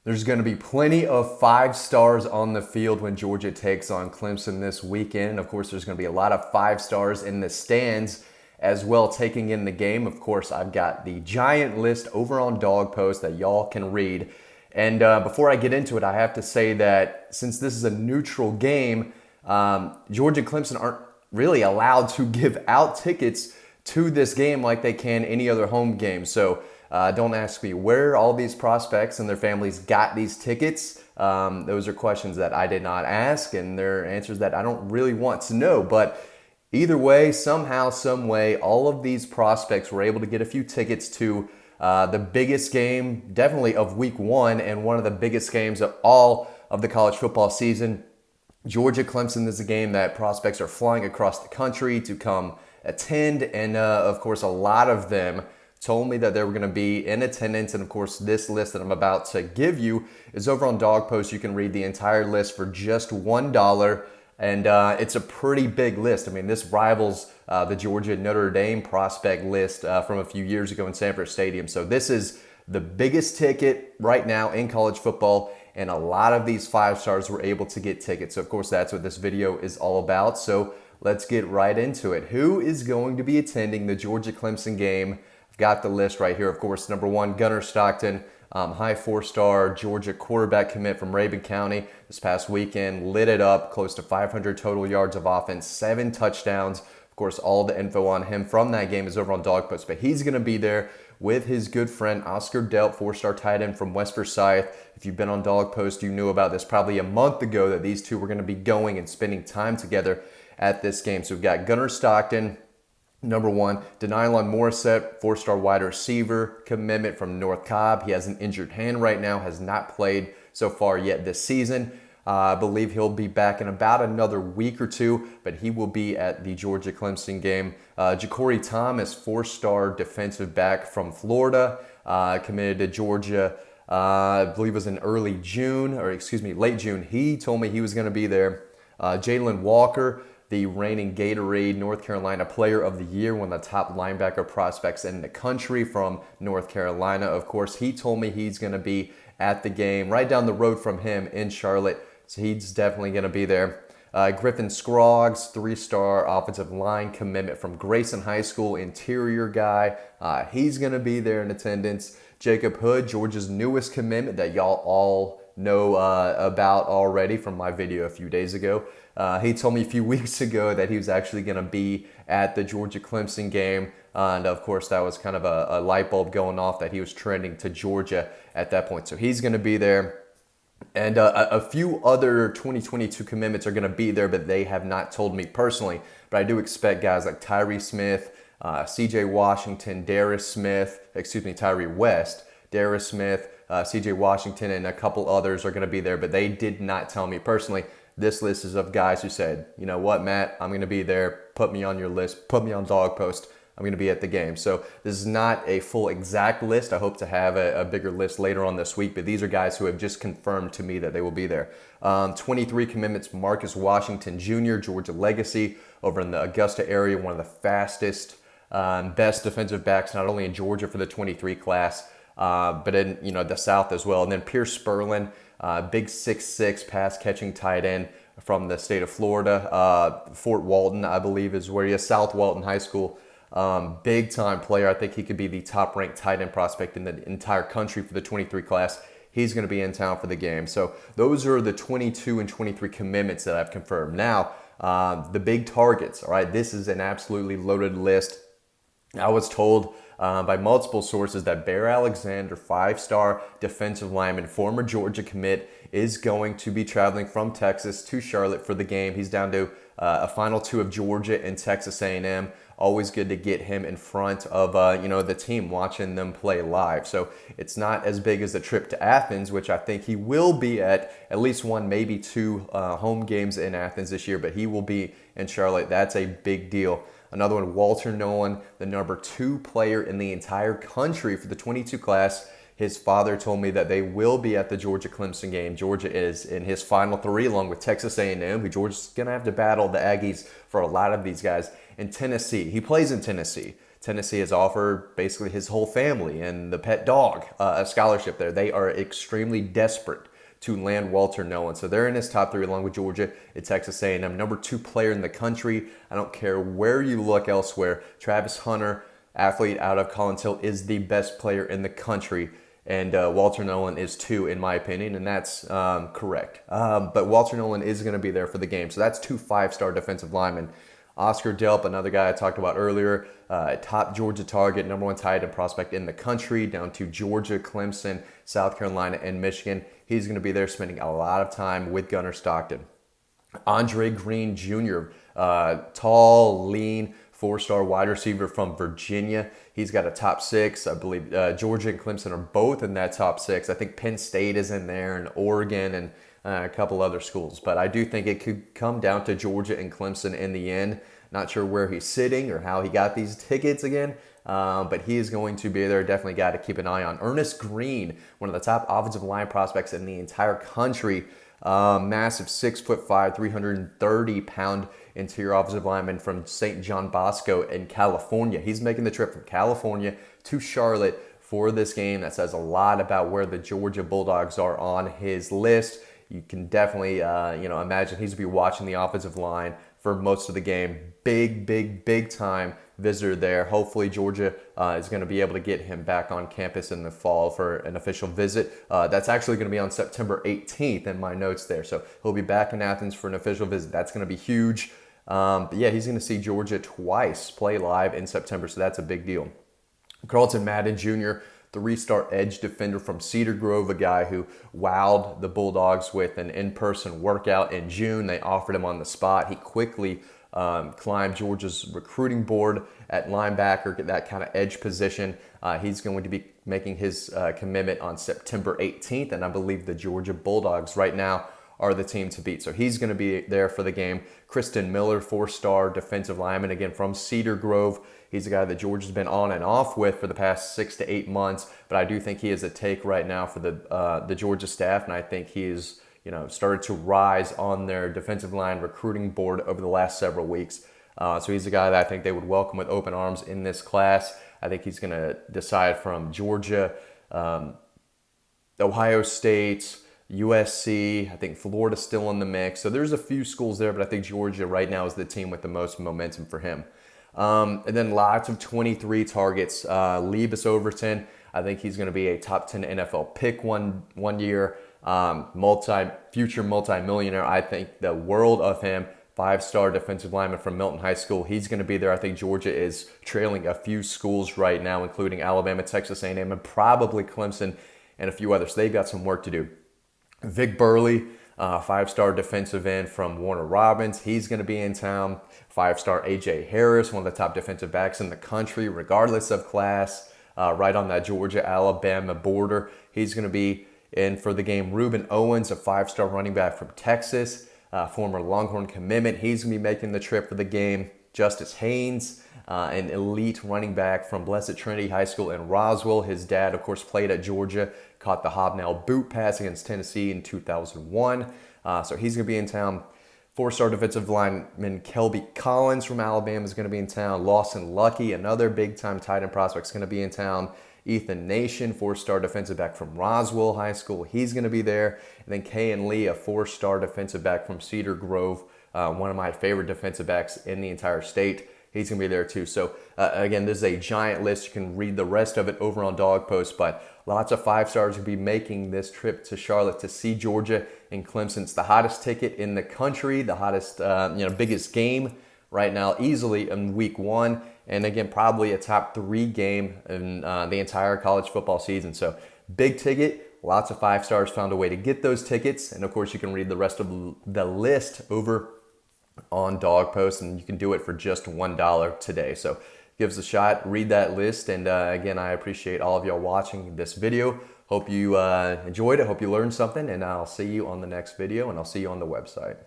There's going to be plenty of 5 stars on the field when Georgia takes on Clemson this weekend. Of course, there's going to be a lot of 5 stars in the stands as well taking in the game. Of course, I've got the giant list over on Dog Post that y'all can read. And before I get into it, I have to say that since this is a neutral game, Georgia and Clemson aren't really allowed to give out tickets to this game like they can any other home game. So don't ask me where all these prospects and their families got these tickets. Those are questions that I did not ask, and they're answers that I don't really want to know. But either way, somehow, some way, all of these prospects were able to get a few tickets to the biggest game, definitely of week one, and one of the biggest games of all of the college football season. Georgia-Clemson is a game that prospects are flying across the country to come attend, and of course, a lot of them told me that they were going to be in attendance. And of course, this list that I'm about to give you is over on Dog Post. You can read the entire list for just $1. And it's a pretty big list. I mean, this rivals the Georgia Notre Dame prospect list from a few years ago in Sanford Stadium. So this is the biggest ticket right now in college football. And a lot of these 5 stars were able to get tickets. So of course, that's what this video is all about. So let's get right into it. Who is going to be attending the Georgia-Clemson game? Got the list right here. Of course, number 1, Gunnar Stockton, high 4-star Georgia quarterback commit from Reuben County. This past weekend, lit it up, close to 500 total yards of offense, 7 touchdowns. Of course, all the info on him from that game is over on Dog Post, but he's going to be there with his good friend Oscar Delp, 4-star tight end from West Forsyth. If you've been on Dog Post, you knew about this probably a month ago that these two were going to be going and spending time together at this game. So we've got Gunnar Stockton, number 1, Denylon Morissette, 4-star wide receiver, commitment from North Cobb. He has an injured hand right now, has not played so far yet this season. I believe he'll be back in about another week or two, but he will be at the Georgia-Clemson game. Ja'Cory Thomas, 4-star defensive back from Florida, committed to Georgia, I believe it was in late June. He told me he was going to be there. Jaylen Walker, the reigning Gatorade North Carolina Player of the Year, one of the top linebacker prospects in the country from North Carolina. Of course, he told me he's going to be at the game right down the road from him in Charlotte, so he's definitely going to be there. Griffin Skrogs, 3-star offensive line commitment from Grayson High School, interior guy. He's going to be there in attendance. Jacob Hood, Georgia's newest commitment that y'all all know about already from my video a few days ago. He told me a few weeks ago that he was actually going to be at the Georgia-Clemson game. And of course, that was kind of a light bulb going off that he was trending to Georgia at that point. So he's going to be there. And a few other 2022 commitments are going to be there, but they have not told me personally. But I do expect guys like Tyree Smith, CJ Washington, Tyree West, Darius Smith, CJ Washington, and a couple others are going to be there, but they did not tell me personally. This list is of guys who said, you know what, Matt, I'm going to be there. Put me on your list. Put me on Dog Post. I'm going to be at the game. So this is not a full exact list. I hope to have a bigger list later on this week, but these are guys who have just confirmed to me that they will be there. 23 commitments, Marcus Washington Jr., Georgia legacy, over in the Augusta area, one of the fastest, best defensive backs, not only in Georgia for the 23 class, but in the South as well. And then Pierce Spurlin, big 6'6" pass-catching tight end from the state of Florida. Fort Walton, I believe, is where he is. South Walton High School. Big-time player. I think he could be the top-ranked tight end prospect in the entire country for the 23 class. He's going to be in town for the game. So those are the 22 and 23 commitments that I've confirmed. Now, the big targets. All right, this is an absolutely loaded list. I was told by multiple sources that Bear Alexander, 5-star defensive lineman, former Georgia commit, is going to be traveling from Texas to Charlotte for the game. He's down to a final 2 of Georgia and Texas A&M. Always good to get him in front of the team, watching them play live. So it's not as big as the trip to Athens, which I think he will be at least 1, maybe 2 home games in Athens this year, but he will be in Charlotte. That's a big deal. Another one, Walter Nolan, the number 2 player in the entire country for the 22 class. His father told me that they will be at the Georgia-Clemson game. Georgia is in his final 3, along with Texas A&M, who Georgia's going to have to battle the Aggies for a lot of these guys. In Tennessee, he plays in Tennessee. Tennessee has offered basically his whole family and the pet dog a scholarship there. They are extremely desperate to land Walter Nolan. So they're in his top 3 along with Georgia and Texas A&M. Number 2 player in the country. I don't care where you look elsewhere. Travis Hunter, athlete out of Collins Hill, is the best player in the country. And Walter Nolan is 2, in my opinion, and that's correct. But Walter Nolan is going to be there for the game. So that's 2 5-star defensive linemen. Oscar Delp, another guy I talked about earlier, top Georgia target, number 1 tight end prospect in the country, down to Georgia, Clemson, South Carolina, and Michigan. He's going to be there spending a lot of time with Gunnar Stockton. Ernest Greene Jr., tall, lean, 4-star wide receiver from Virginia. He's got a top 6. I believe Georgia and Clemson are both in that top 6. I think Penn State is in there, and Oregon, and a couple other schools. But I do think it could come down to Georgia and Clemson in the end. Not sure where he's sitting or how he got these tickets again, but he is going to be there. Definitely got to keep an eye on. Ernest Greene, one of the top offensive line prospects in the entire country. Massive 6'5", 330-pound interior offensive lineman from St. John Bosco in California. He's making the trip from California to Charlotte for this game. That says a lot about where the Georgia Bulldogs are on his list. You can definitely, imagine he's going to be watching the offensive line for most of the game. Big time visitor there. Hopefully Georgia is going to be able to get him back on campus in the fall for an official visit. That's actually going to be on September 18th in my notes there. So he'll be back in Athens for an official visit. That's going to be huge. But yeah, he's going to see Georgia twice play live in September, so that's a big deal. Carlton Madden Jr., 3-star edge defender from Cedar Grove, a guy who wowed the Bulldogs with an in-person workout in June. They offered him on the spot. He quickly climbed Georgia's recruiting board at linebacker, that kind of edge position. He's going to be making his commitment on September 18th, and I believe the Georgia Bulldogs right now are the team to beat. So he's going to be there for the game. Kristen Miller, 4-star defensive lineman, again from Cedar Grove. He's a guy that Georgia's been on and off with for the past 6 to 8 months, but I do think he is a take right now for the Georgia staff, and I think he is started to rise on their defensive line recruiting board over the last several weeks. So he's a guy that I think they would welcome with open arms in this class. I think he's going to decide from Georgia, Ohio State, USC, I think Florida's still in the mix. So there's a few schools there, but I think Georgia right now is the team with the most momentum for him. And then lots of 23 targets. Libis Overton, I think he's going to be a top 10 NFL pick one year. Future multi-millionaire. I think the world of him. 5-star defensive lineman from Milton High School. He's going to be there. I think Georgia is trailing a few schools right now, including Alabama, Texas A&M, and probably Clemson and a few others. They've got some work to do. Vic Burley, 5-star defensive end from Warner Robins. He's going to be in town. 5-star A.J. Harris, one of the top defensive backs in the country, regardless of class, right on that Georgia-Alabama border. He's going to be in for the game. Reuben Owens, a 5-star running back from Texas, former Longhorn commitment. He's going to be making the trip for the game. Justice Haynes, an elite running back from Blessed Trinity High School in Roswell. His dad, of course, played at Georgia, caught the hobnail boot pass against Tennessee in 2001. So he's going to be in town. 4-star defensive lineman Kelby Collins from Alabama is going to be in town. Lawson Lucky, another big-time tight end prospect, is going to be in town. Ethan Nation, 4-star defensive back from Roswell High School. He's going to be there. And then Kayan Lee, a 4-star defensive back from Cedar Grove, one of my favorite defensive backs in the entire state. He's going to be there too. So, again, this is a giant list. You can read the rest of it over on Dog Post, but lots of 5-stars will be making this trip to Charlotte to see Georgia and Clemson. It's the hottest ticket in the country, the hottest, biggest game right now, easily in week 1. And again, probably a top 3 game in the entire college football season. So big ticket, lots of 5-stars found a way to get those tickets. And of course, you can read the rest of the list over on Dog Post, and you can do it for just $1 today. So give us a shot, read that list. And again, I appreciate all of y'all watching this video. Hope you enjoyed it. Hope you learned something, and I'll see you on the next video, and I'll see you on the website.